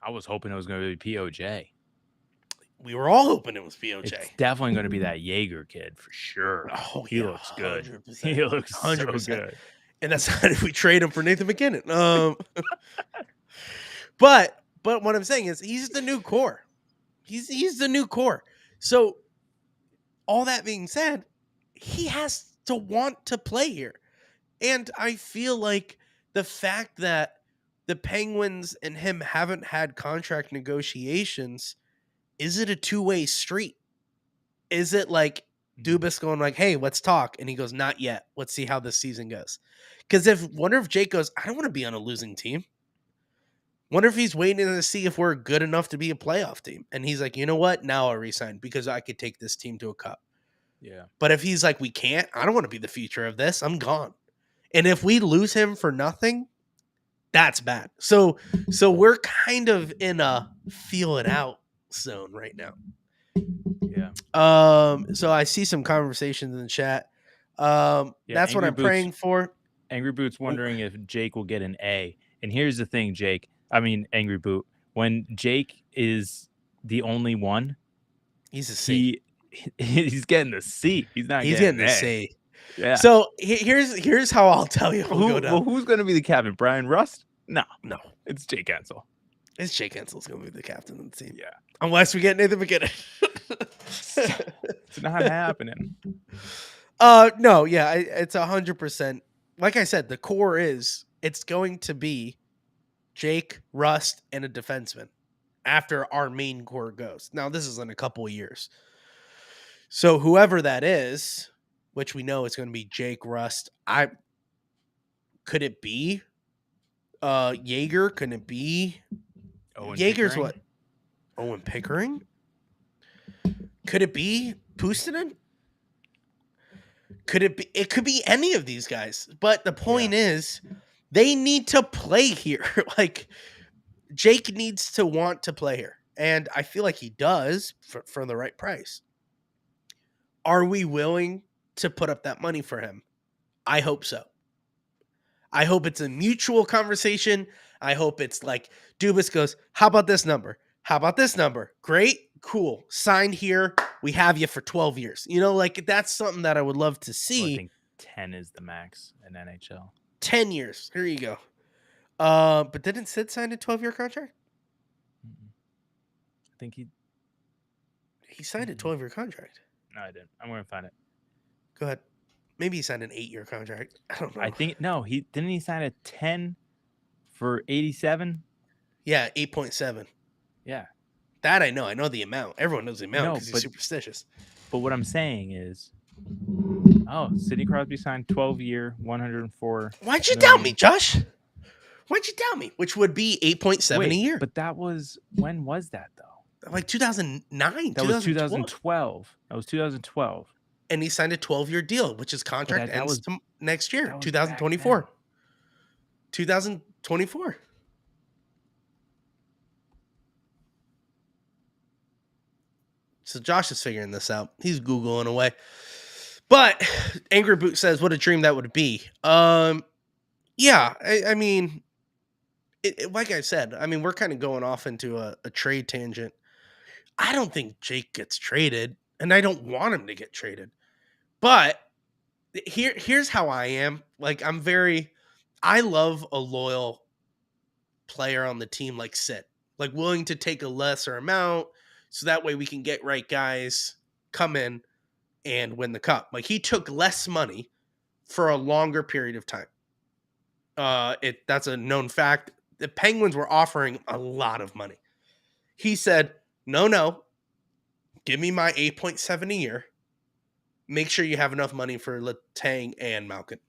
I was hoping it was going to be POJ. We were all hoping it was POJ. It's definitely going to be that Jaeger kid for sure. Oh, he looks good. 100%. He looks 100%. So good. And that's not if we trade him for Nathan McKinnon. But what I'm saying is he's the new core. He's the new core. So all that being said, he has to want to play here. And I feel like the fact that the Penguins and him haven't had contract negotiations, is it a two-way street? Is it like Dubas going like, hey, let's talk? And he goes, not yet. Let's see how this season goes. Because wonder if Jake goes, I don't want to be on a losing team. Wonder if he's waiting to see if we're good enough to be a playoff team. And he's like, you know what? Now I'll resign because I could take this team to a cup. Yeah. But if he's like, we can't, I don't want to be the future of this. I'm gone. And if we lose him for nothing, that's bad. So we're kind of in a feel it out zone right now. Yeah. So I see some conversations in the chat. That's what I'm praying for. Angry Boot's wondering if Jake will get an A. And here's the thing, Angry Boot. When Jake is the only one, he's a C. He's getting the C. He's getting the C. Yeah. So here's how I'll tell you. Who's going to be the captain? Brian Rust? No. It's Jake Gensel. It's Jake Gensel's going to be the captain of the team. Yeah. Unless we get Nathan McKinnon. It's not happening. No, yeah, it's 100%. Like I said, the core it's going to be Jake, Rust, and a defenseman after our main core goes. Now, this is in a couple of years. So whoever that is, which we know it's going to be Jake, Rust, could it be Jaeger? Could it be Jaeger's Pickering? what? Owen Pickering? Could it be Puustinen? Could it be? It could be any of these guys. But the point is, they need to play here. Like, Jake needs to want to play here. And I feel like he does for the right price. Are we willing to put up that money for him? I hope so. I hope it's a mutual conversation. I hope it's like Dubas goes, how about this number? How about this number? Great, cool. Signed here. We have you for 12 years. You know, like that's something that I would love to see. Well, I think 10 is the max in NHL. 10 years. Here you go. But didn't Sid sign a 12-year contract? I think he signed a 12-year contract. No, I didn't. I'm going to find it. Go ahead. Maybe he signed an 8-year contract. I don't know. I think he didn't sign a 10 for 87? Yeah, 8.7. Yeah. That I know. I know the amount. Everyone knows the amount because he's superstitious. But what I'm saying is, Sidney Crosby signed 12-year, 104. Why'd you doubt me, Josh? Why'd you doubt me? Which would be 8.7 a year. But when was that though? Like 2009. That was 2012. That was 2012. And he signed a 12-year deal, which his contract ends next year, 2024. 2024. So Josh is figuring this out. He's Googling away. But Angry Boot says, what a dream that would be. Yeah, I mean, like I said, I mean, we're kind of going off into a trade tangent. I don't think Jake gets traded, and I don't want him to get traded. But here's how I am. Like, I love a loyal player on the team like Sid. Like, willing to take a lesser amount so that way we can get right guys, come in, and win the cup. Like, he took less money for a longer period of time. That's a known fact. The Penguins were offering a lot of money. He said, no, give me my 8.7 a year. Make sure you have enough money for Letang and Malkin.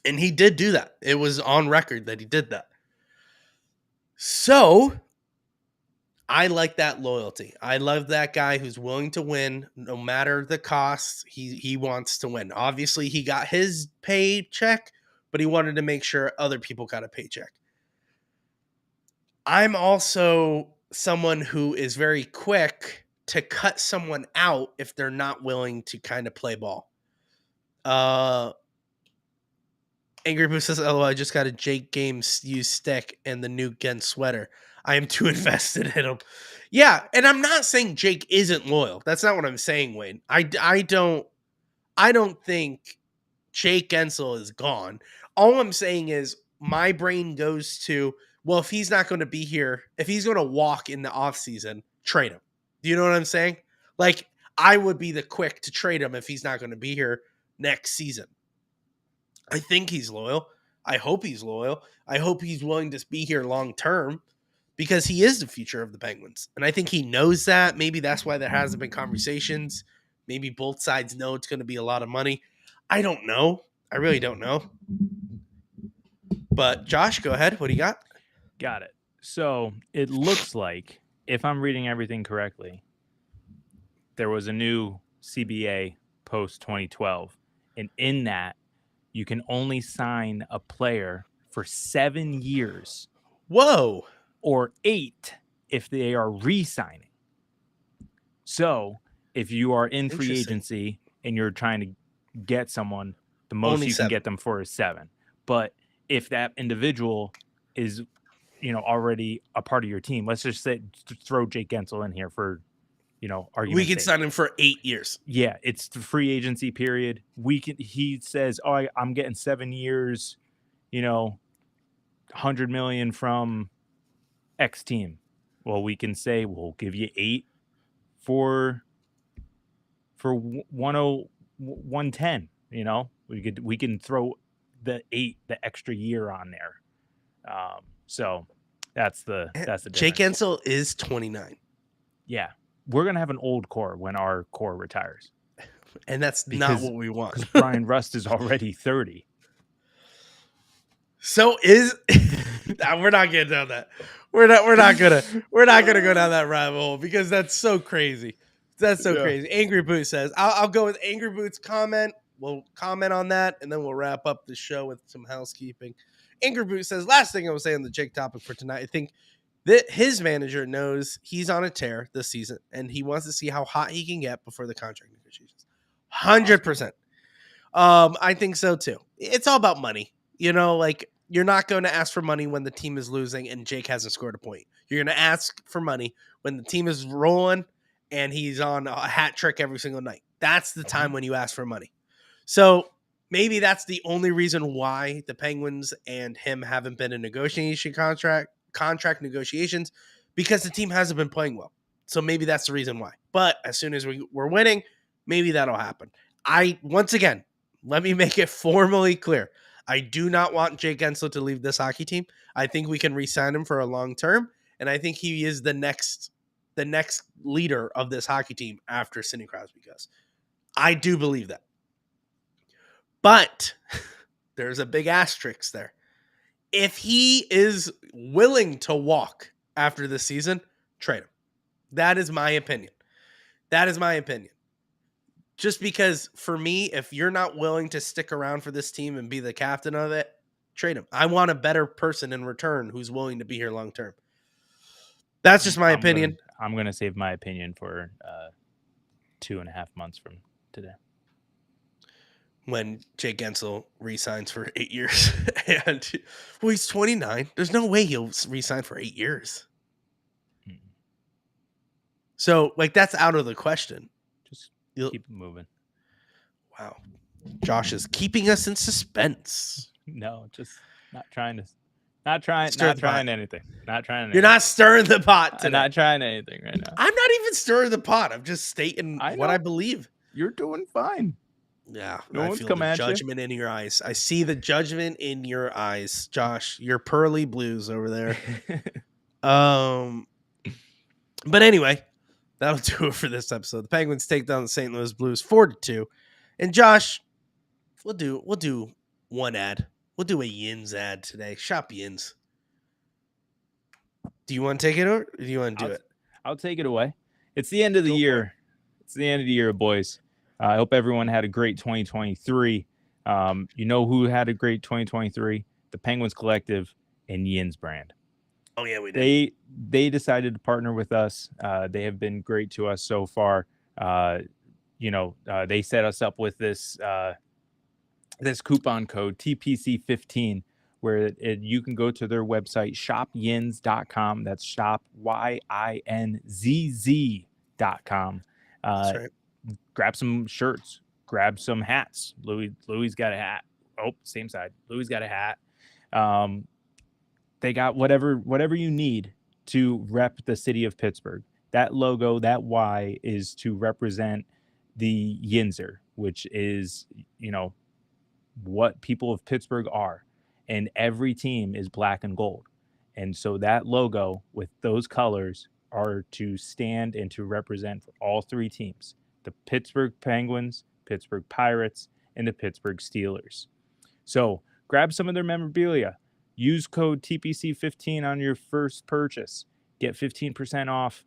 And he did do that. It was on record that he did that. So I like that loyalty. I love that guy who's willing to win no matter the costs. He wants to win. Obviously, he got his paycheck, but he wanted to make sure other people got a paycheck. I'm also someone who is very quick to cut someone out if they're not willing to kind of play ball. Angry Boo says, "LOL, I just got a Jake Games used stick and the new Gen sweater. I am too invested in him." Yeah, and I'm not saying Jake isn't loyal. That's not what I'm saying, Wayne. I don't think Jake Gensel is gone. All I'm saying is my brain goes to, well, if he's not going to be here, if he's going to walk in the offseason, trade him. Do you know what I'm saying? Like, I would be the quick to trade him if he's not going to be here next season. I think he's loyal. I hope he's loyal. I hope he's willing to be here long term because he is the future of the Penguins. And I think he knows that. Maybe that's why there hasn't been conversations. Maybe both sides know it's going to be a lot of money. I don't know. I really don't know. But Josh, go ahead. What do you got? Got it. So it looks like, if I'm reading everything correctly, there was a new CBA post 2012. And in that, you can only sign a player for 7 years. Whoa. Or 8 if they are re-signing. So if you are in free agency and you're trying to get someone, the most only you 7. Can get them for is 7. But if that individual is, already a part of your team, let's just say, throw Jake Gensel in here for, we can sign him for 8 years. Yeah, it's the free agency period. He says, "Oh, I'm getting 7 years, $100 million from X team." Well, we can say we'll give you 8 for 110. We can throw the 8, the extra year on there. So that's the difference. Jake Gensel is 29. Yeah. We're going to have an old core when our core retires. And that's not what we want. Because Brian Rust is already 30. So we're not getting down that. We're not gonna go down that rabbit hole because that's so crazy. That's so crazy. Angry Boot says, I'll go with Angry Boot's comment. We'll comment on that, and then we'll wrap up the show with some housekeeping. Angry Boot says, last thing I will say on the Jake topic for tonight, I think that his manager knows he's on a tear this season, and he wants to see how hot he can get before the contract negotiations. 100%. I think so too. It's all about money. Like you're not going to ask for money when the team is losing and Jake hasn't scored a point. You're going to ask for money when the team is rolling and he's on a hat trick every single night. That's the time when you ask for money. So maybe that's the only reason why the Penguins and him haven't been in contract negotiations, because the team hasn't been playing well. So maybe that's the reason why. But as soon as we're winning, maybe that'll happen. Once again, let me make it formally clear. I do not want Jake Gensler to leave this hockey team. I think we can re-sign him for a long term, and I think he is the next leader of this hockey team after Sidney Crosby goes. I do believe that. But there's a big asterisk there. If he is willing to walk after this season, trade him. That is my opinion. Just because for me, if you're not willing to stick around for this team and be the captain of it, trade him. I want a better person in return who's willing to be here long term. That's just my opinion. I'm going to save my opinion for 2.5 months from today. When Jake Gensler re-signs for 8 years. And he's 29. There's no way he'll re-sign for 8 years. So, like, that's out of the question. Just keep it moving. Wow. Josh is keeping us in suspense. No, just not trying anything. Not trying anything. You're not stirring the pot today. I'm not trying anything right now. I'm not even stirring the pot. I'm just stating what I believe. You're doing fine. Yeah. No one's feel come the at judgment in your eyes. I see the judgment in your eyes, Josh. Your pearly blues over there. But anyway, that'll do it for this episode. The Penguins take down the St. Louis Blues 4-2. And Josh, we'll do one ad. We'll do a Yins ad today. Shop Yins. Do you want to take it or do you want to do it? I'll take it away. It's the end of the year. It's the end of the year, boys. I hope everyone had a great 2023. You know who had a great 2023? The Penguins Collective and Yins brand. Oh, yeah, we did. They decided to partner with us. They have been great to us so far. They set us up with this coupon code TPC15, where you can go to their website, shopyins.com. That's shop, YINZZ.com. That's right. Grab some shirts, grab some hats. Louie's got a hat. Oh, same side. Louie's got a hat. They got whatever you need to rep the city of Pittsburgh. That logo, that Y, is to represent the Yinzer, which is, what people of Pittsburgh are. And every team is black and gold. And so that logo with those colors are to stand and to represent for all three teams: the Pittsburgh Penguins, Pittsburgh Pirates, and the Pittsburgh Steelers. So grab some of their memorabilia. Use code TPC15 on your first purchase. Get 15% off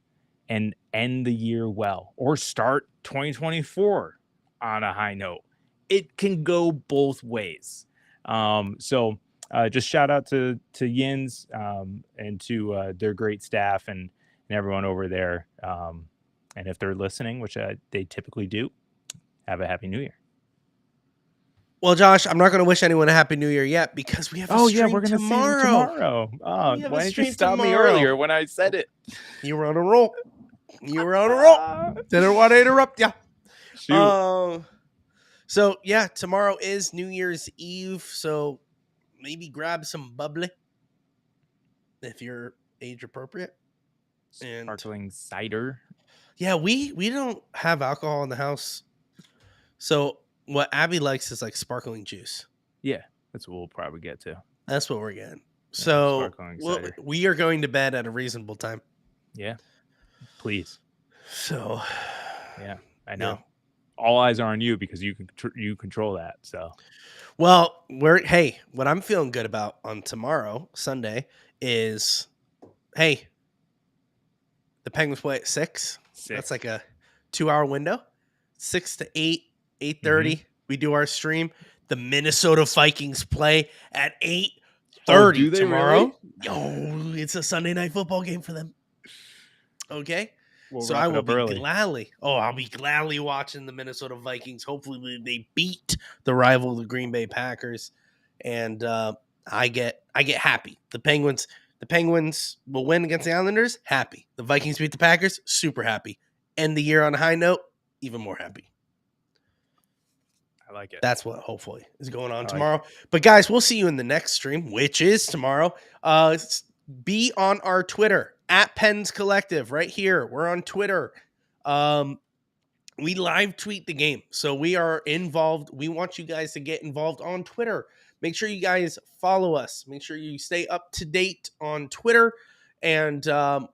and end the year well. Or start 2024 on a high note. It can go both ways. Just shout out to Yins and to their great staff and everyone over there. And if they're listening, which they typically do, have a Happy New Year. Well, Josh, I'm not going to wish anyone a Happy New Year yet because we have a stream we're gonna tomorrow. Oh, why didn't you stop me earlier when I said it? You were on a roll. Didn't want to interrupt you. Shoot. So, yeah, tomorrow is New Year's Eve, so maybe grab some bubbly if you're age appropriate. And sparkling cider. Yeah, we don't have alcohol in the house. So what Abby likes is like sparkling juice. Yeah, that's what we'll probably get to. That's what we're getting. So we are going to bed at a reasonable time. Yeah, please. So, yeah, I know. Yeah. All eyes are on you because you control that. So, well, what I'm feeling good about on tomorrow, Sunday, is, the Penguins play at 6. That's like a 2-hour window. 6 to 8, 8:30. We do our stream. The Minnesota Vikings play at 8:30 tomorrow. Really? It's a Sunday night football game for them. Okay. We'll So wrap I it will up be early. I'll be gladly watching the Minnesota Vikings. Hopefully they beat the rival, the Green Bay Packers, and I get happy. The Penguins will win against the Islanders. Happy. The Vikings beat the Packers. Super happy. End the year on a high note. Even more happy. I like it. That's what hopefully is going on like tomorrow. But guys, we'll see you in the next stream, which is tomorrow. Be on our Twitter at Pens Collective right here. We're on Twitter. We live tweet the game, so we are involved. We want you guys to get involved on Twitter. Make sure you guys follow us. Make sure you stay up to date on Twitter, and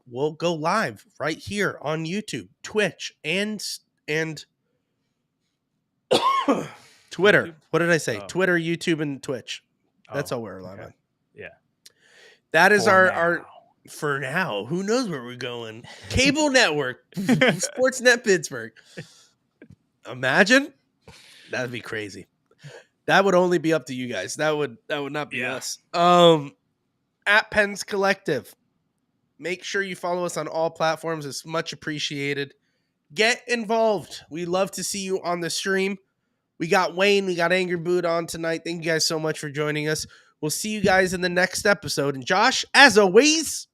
we'll go live right here on YouTube, Twitch, and Twitter. YouTube? What did I say? Oh. Twitter, YouTube, and Twitch. That's Oh, all we're live okay. on. Yeah. That is For our now. for now. Who knows where we're going? Cable network, Sportsnet Pittsburgh. Imagine that'd be crazy. That would only be up to you guys. That would not be us. At Pens Collective. Make sure you follow us on all platforms. It's much appreciated. Get involved. We love to see you on the stream. We got Wayne, we got Angry Boot on tonight. Thank you guys so much for joining us. We'll see you guys in the next episode. And Josh, as always,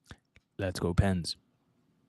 Let's go Pens.